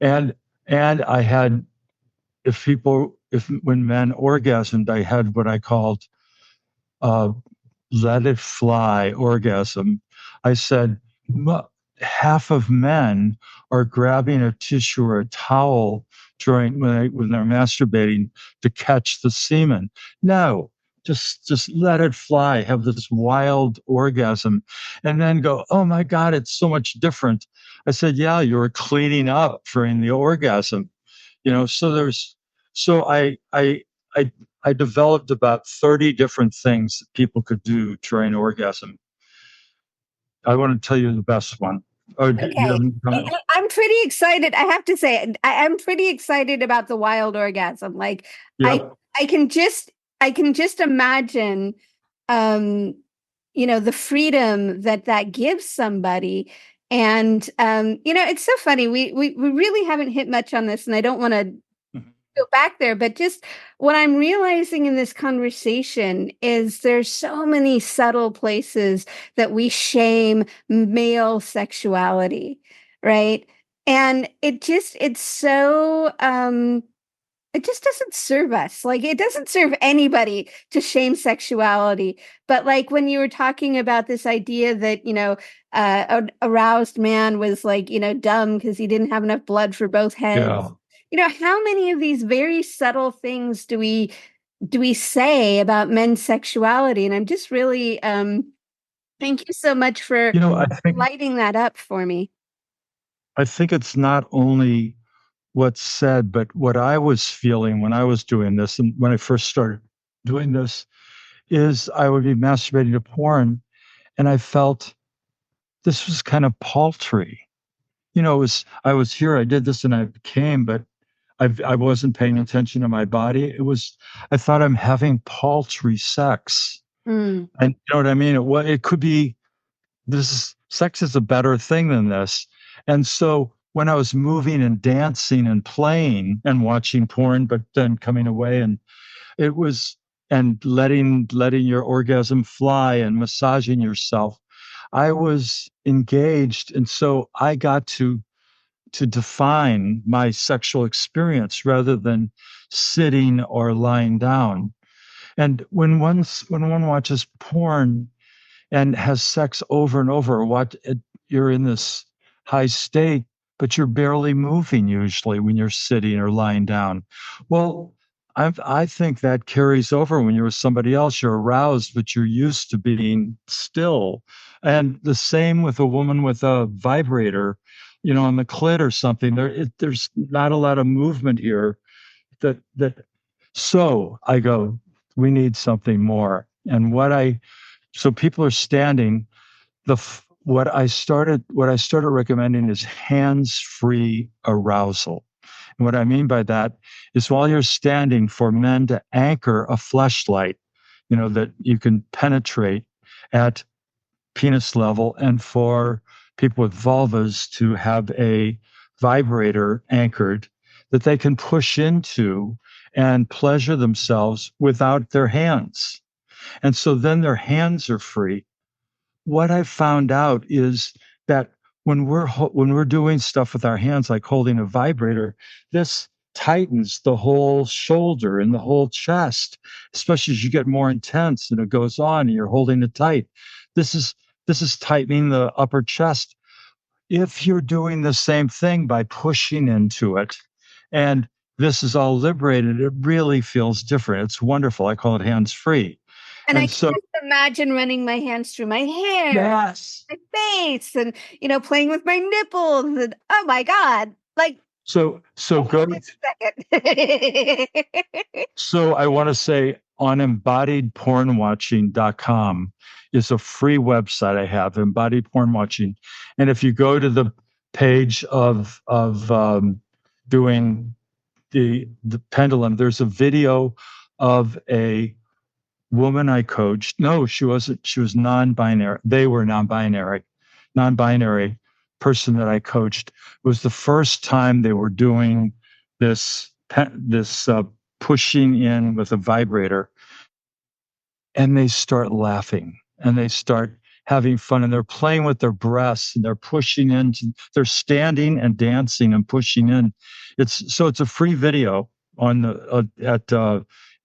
B: and I had, if when men orgasmed, I had what I called uh, let it fly orgasm. I said, half of men are grabbing a tissue or a towel during when they're masturbating to catch the semen. No, just let it fly. Have this wild orgasm, and then go, oh my God, it's so much different. I said, yeah, you were cleaning up during the orgasm. So I I developed about 30 different things that people could do during orgasm. I want to tell you the best one. Oh, you
A: Okay.
B: haven't.
A: I'm pretty excited. I have to say, I'm pretty excited about the wild orgasm. Like I,
B: Yep.
A: I can just, I can just imagine, um, the freedom that that gives somebody. And it's so funny. We really haven't hit much on this, and I don't want to go back there, but just what I'm realizing in this conversation is there's so many subtle places that we shame male sexuality, right? And it's so it just doesn't serve us. Like it doesn't serve anybody to shame sexuality. But like when you were talking about this idea that, an aroused man was like, dumb because he didn't have enough blood for both heads.
B: Yeah.
A: How many of these very subtle things do we say about men's sexuality? And I'm just really thank you so much for
B: I think
A: lighting that up for me.
B: it's not only what's said, but what I was feeling when I was doing this, and when I first started doing this, is I would be masturbating to porn, and I felt this was kind of paltry. I was here, I did this, and I came, but I wasn't paying attention to my body. I thought I'm having paltry sex.
A: Mm.
B: And you know what I mean? It could be sex is a better thing than this. And so when I was moving and dancing and playing and watching porn, but then coming away and it was, and letting your orgasm fly and massaging yourself, I was engaged. And so I got to define my sexual experience rather than sitting or lying down. And when one watches porn and has sex over and over, you're in this high state, but you're barely moving usually when you're sitting or lying down. Well, I think that carries over when you're with somebody else. You're aroused, but you're used to being still. And the same with a woman with a vibrator, on the clit or something. There's not a lot of movement here. That so I go, we need something more. And so people are standing. What I started recommending is hands-free arousal. And what I mean by that is while you're standing, for men to anchor a fleshlight, that you can penetrate at penis level, and for people with vulvas to have a vibrator anchored that they can push into and pleasure themselves without their hands. And so then their hands are free. What I've found out is that when we're doing stuff with our hands, like holding a vibrator, this tightens the whole shoulder and the whole chest, especially as you get more intense and it goes on and you're holding it tight. This is tightening the upper chest. If you're doing the same thing by pushing into it, and this is all liberated, it really feels different. It's wonderful. I call it hands free.
A: And I
B: And
A: can
B: so,
A: just imagine running my hands through my hair,
B: yes.
A: my face, and playing with my nipples. And oh my God, like
B: So go.
A: just a second.
B: So I want to say on embodiedpornwatching.com is a free website I have, Embodied Porn Watching. And if you go to the page of doing the pendulum, there's a video of a woman I coached. No, she wasn't. She was non-binary. They were non-binary person that I coached. It was the first time they were doing this pushing in with a vibrator, and they start laughing and they start having fun, and they're playing with their breasts and they're pushing in. They're standing and dancing and pushing in. It's a free video on the at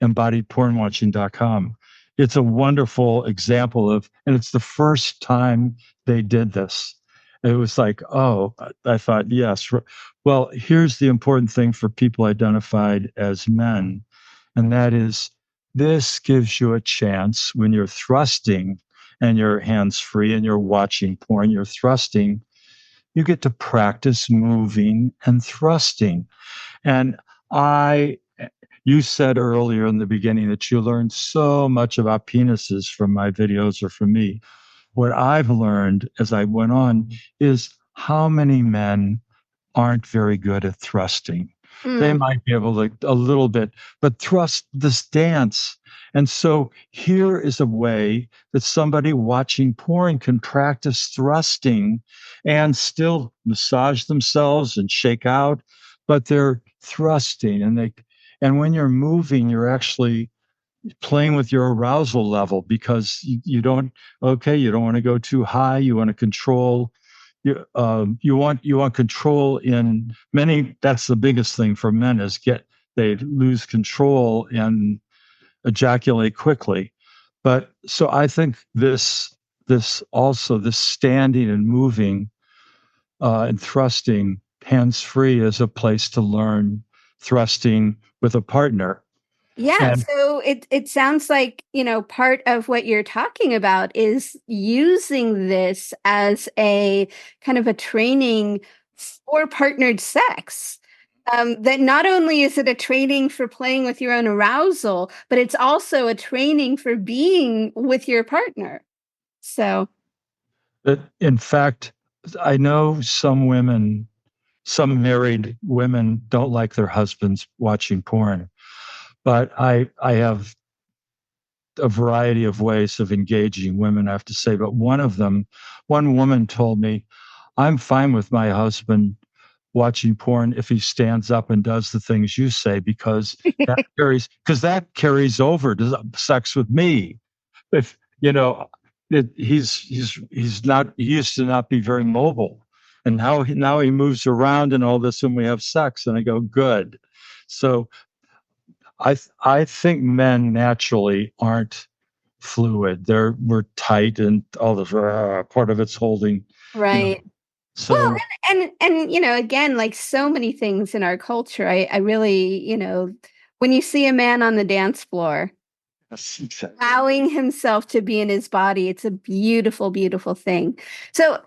B: embodiedpornwatching.com. It's a wonderful example of, and it's the first time they did this. It was like, oh, I thought, yes. Well, here's the important thing for people identified as men, and that is, this gives you a chance when you're thrusting and your hands free and you're watching porn, you're thrusting, you get to practice moving and thrusting. And you said earlier in the beginning that you learned so much about penises from my videos or from me. What I've learned as I went on is how many men aren't very good at thrusting. They might be able to a little bit, but thrust this dance. And so here is a way that somebody watching porn can practice thrusting and still massage themselves and shake out, but they're thrusting, and when you're moving, you're actually playing with your arousal level, because you don't, okay, you don't want to go too high. You want to control. You want control in many. That's the biggest thing for men, is they lose control and ejaculate quickly. But so I think this also, this standing and moving and thrusting hands free, is a place to learn thrusting with a partner.
A: Yeah,
B: And
A: so it sounds like, part of what you're talking about is using this as a kind of a training for partnered sex. That not only is it a training for playing with your own arousal, but it's also a training for being with your partner. So,
B: in fact, I know some married women don't like their husbands watching porn, but I have a variety of ways of engaging women, I have to say. But one woman told me, I'm fine with my husband watching porn if he stands up and does the things you say, because that carries over to sex with me. If he used to not be very mobile, and now he moves around and all this, and we have sex, and I go, good. So I think men naturally aren't fluid. We're tight, and all the part of it's holding, you know.
A: right. Well,
B: So
A: and again, like so many things in our culture, I really, when you see a man on the dance floor
B: yes, exactly.
A: allowing himself to be in his body, it's a beautiful, beautiful thing. So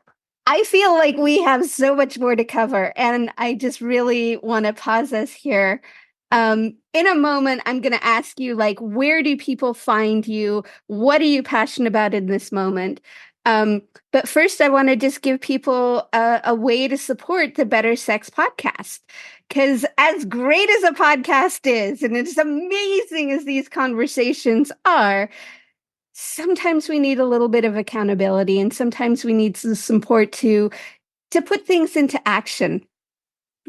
A: I feel like we have so much more to cover, and I just really want to pause us here. In a moment, I'm going to ask you, like, where do people find you? What are you passionate about in this moment? But first, I want to just give people a way to support the Better Sex podcast. Because as great as a podcast is, and it's amazing as these conversations are, sometimes we need a little bit of accountability, and sometimes we need some support to put things into action.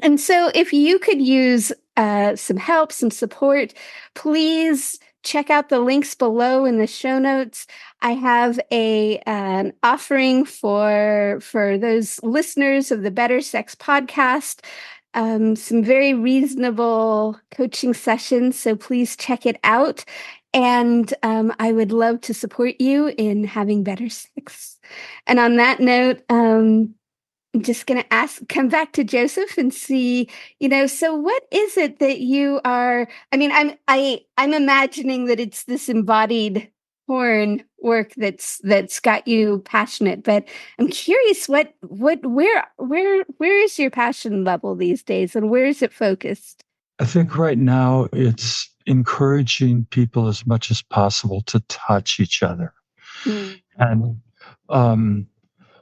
A: And so if you could use some help, some support, please check out the links below in the show notes. I have an offering for those listeners of the Better Sex podcast, some very reasonable coaching sessions. So please check it out. And I would love to support you in having better sex. And on that note, I'm just going to come back to Joseph and see, so what is it that you are, I mean, I'm imagining that it's this embodied porn work that's got you passionate, but I'm curious where is your passion level these days, and where is it focused?
B: I think right now it's encouraging people as much as possible to touch each other.
A: Mm.
B: And um,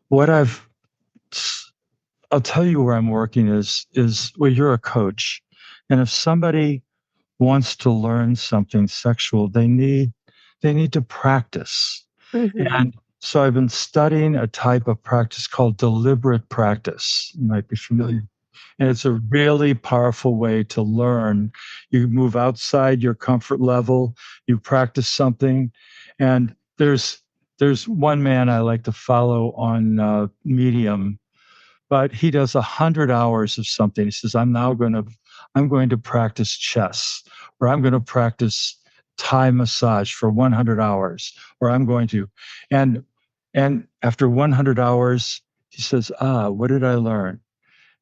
B: what I'll tell you where I'm working is well, you're a coach, and if somebody wants to learn something sexual, they need to practice.
A: Mhm.
B: And so I've been studying a type of practice called deliberate practice. You might be familiar. And it's a really powerful way to learn. You move outside your comfort level, you practice something. And there's one man I like to follow on Medium, but he does 100 hours of something. He says, I'm going to practice chess, or I'm going to practice Thai massage for 100 hours, or I'm going to, and and after 100 hours, he says, what did I learn?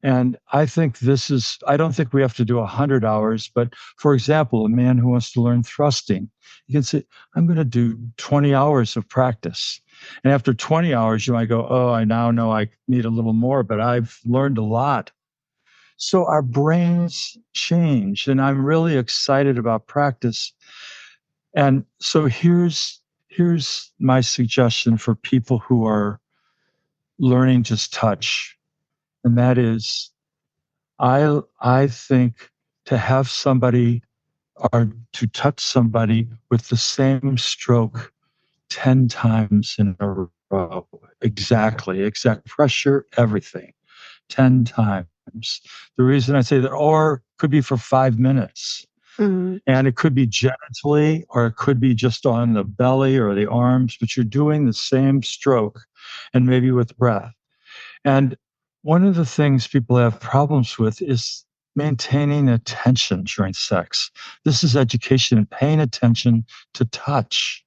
B: And I don't think we have to do 100 hours, but for example, a man who wants to learn thrusting, you can say, I'm going to do 20 hours of practice. And after 20 hours, you might go, oh, I now know I need a little more, but I've learned a lot. So our brains change, and I'm really excited about practice. And so here's my suggestion for people who are learning just touch, and that is I think to have somebody or to touch somebody with the same stroke 10 times in a row, exact pressure, everything, 10 times. The reason I say that, or could be for 5 minutes. Mm-hmm. And it could be gently, or it could be just on the belly or the arms, but you're doing the same stroke and maybe with breath. And one of the things people have problems with is maintaining attention during sex. This is education and paying attention to touch.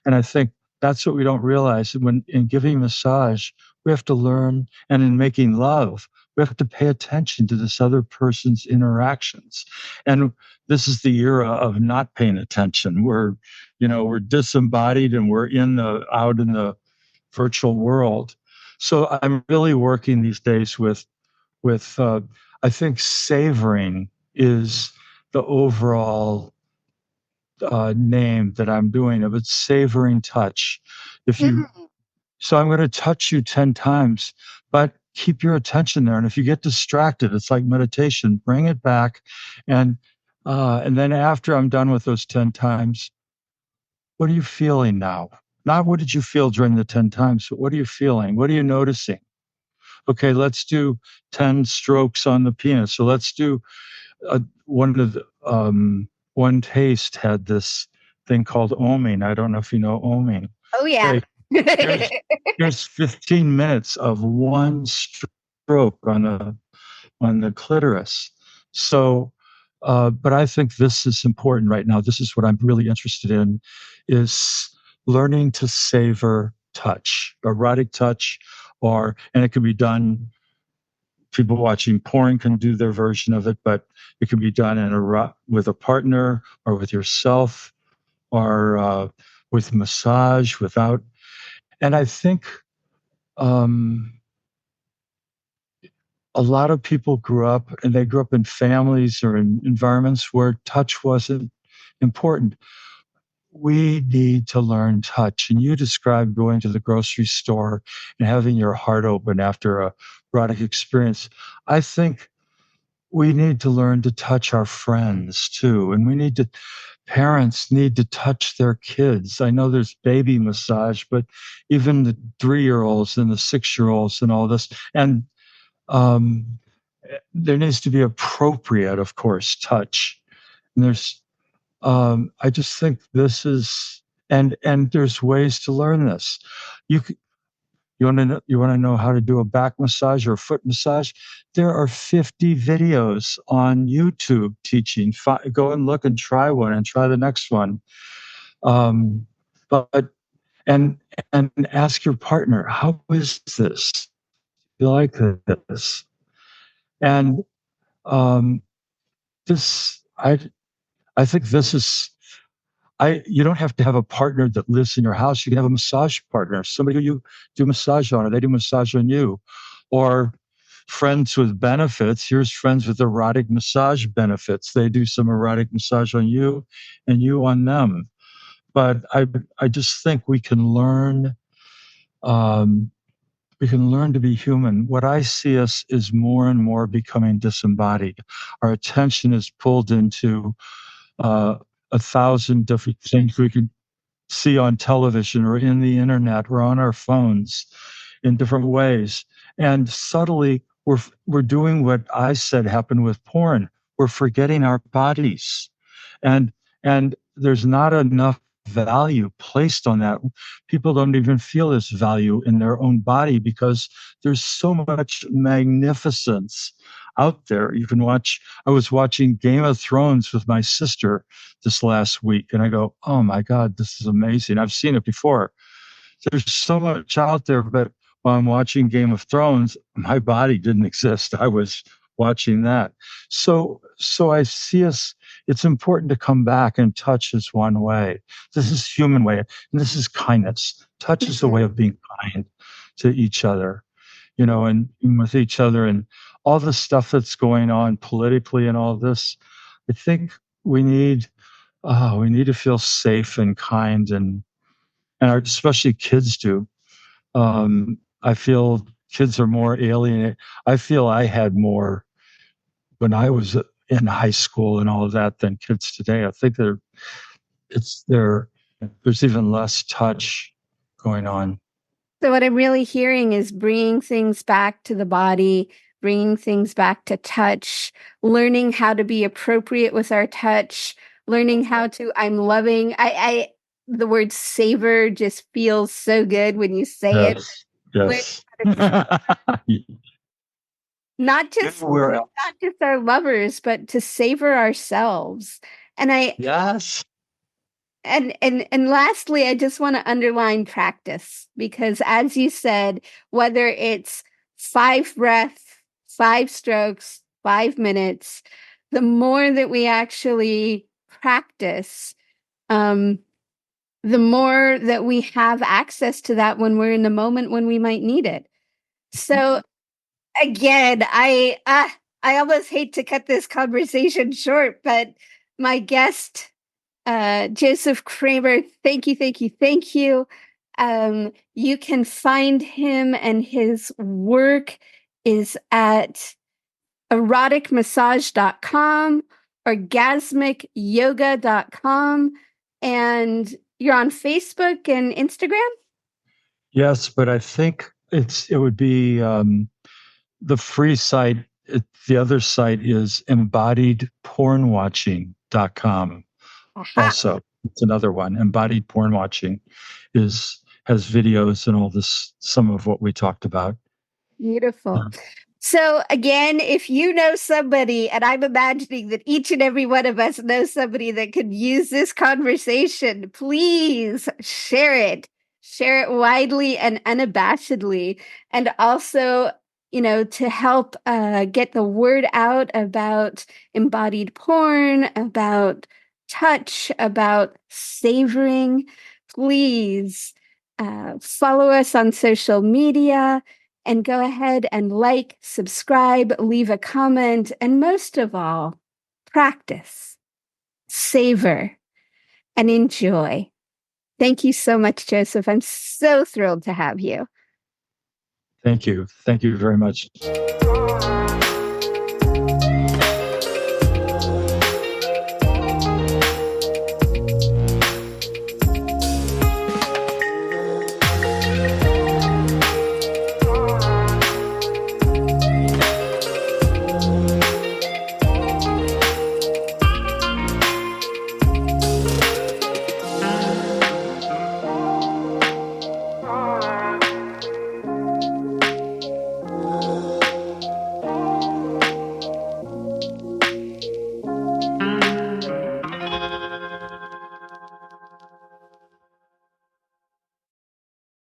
B: And I think that's what we don't realize. When in giving massage, we have to learn, and in making love, we have to pay attention to this other person's interactions. And this is the era of not paying attention. We're disembodied, and we're out in the virtual world. So I'm really working these days with I think savoring is the overall name that I'm doing of it, savoring touch. So I'm going to touch you 10 times, but keep your attention there. And if you get distracted, it's like meditation, bring it back. And then after I'm done with those 10 times, what are you feeling now? Not what did you feel during the 10 times, but what are you feeling? What are you noticing? Okay, let's do 10 strokes on the penis. So let's do one taste had this thing called oming. I don't know if you know oming.
A: Oh, yeah.
B: Here's 15 minutes of one stroke on the clitoris. So, but I think this is important right now. This is what I'm really interested in, is learning to savor touch, erotic touch, and it can be done. People watching porn can do their version of it, but it can be done with a partner or with yourself, or with massage, without. And I think a lot of people grew up in families or in environments where touch wasn't important. We need to learn touch. And you described going to the grocery store and having your heart open after a erotic experience. I think we need to learn to touch our friends too. And parents need to touch their kids. I know there's baby massage, but even the 3-year-olds and the 6-year-olds and all this. And there needs to be appropriate, of course, touch. And I just think this is, and there's ways to learn this. You want to know how to do a back massage or a foot massage? There are 50 videos on YouTube teaching. Go and look and try one and try the next one. But and ask your partner, how is this? You like this? And I think this is, you don't have to have a partner that lives in your house. You can have a massage partner, somebody who you do massage on, or they do massage on you, or friends with benefits. Here's friends with erotic massage benefits. They do some erotic massage on you and you on them. But I just think we can learn, to be human. What I see us is more and more becoming disembodied. Our attention is pulled into 1,000 different things we can see on television or in the internet or on our phones in different ways. And subtly, we're doing what I said happened with porn. We're forgetting our bodies, and and there's not enough value placed on that. People don't even feel this value in their own body because there's so much magnificence out there. You can watch. I was watching Game of Thrones with my sister this last week, and I go, "Oh my God, this is amazing! I've seen it before." There's so much out there, but while I'm watching Game of Thrones, my body didn't exist. I was watching that. So I see us, it's important to come back, and touch is one way. This is human way, and this is kindness. Touch is a way of being kind to each other, and with each other, and all the stuff that's going on politically and all this. I think we need to feel safe and kind, and especially kids do. I feel kids are more alienated. I feel I had more when I was in high school and all of that than kids today. I think there's even less touch going on.
A: So what I'm really hearing is bringing things back to the body, bringing things back to touch, learning how to be appropriate with our touch, learning how to, I'm loving, the word savor just feels so good when you say it.
B: Yes.
A: Not just not just our lovers, but to savor ourselves. And
B: Yes.
A: And lastly, I just want to underline practice, because as you said, whether it's 5 breaths, 5 strokes, 5 minutes, the more that we actually practice, the more that we have access to that when we're in the moment when we might need it. So again, I almost hate to cut this conversation short, but my guest, Joseph Kramer, thank you, thank you, thank you. You can find him, and his work is at eroticmassage.com, orgasmicyoga.com, and you're on Facebook and Instagram?
B: Yes, but I think it would be the free site. The other site is embodiedpornwatching.com.
A: Aha.
B: Also, it's another one. Embodied porn watching has videos and all this, some of what we talked about.
A: Beautiful. So again, if you know somebody, and I'm imagining that each and every one of us knows somebody that could use this conversation, please share it. Share it widely and unabashedly. And also, to help get the word out about embodied porn, about touch, about savoring, please follow us on social media. And go ahead and like, subscribe, leave a comment, and most of all, practice, savor, and enjoy. Thank you so much, Joseph. I'm so thrilled to have you.
B: Thank you. Thank you very much.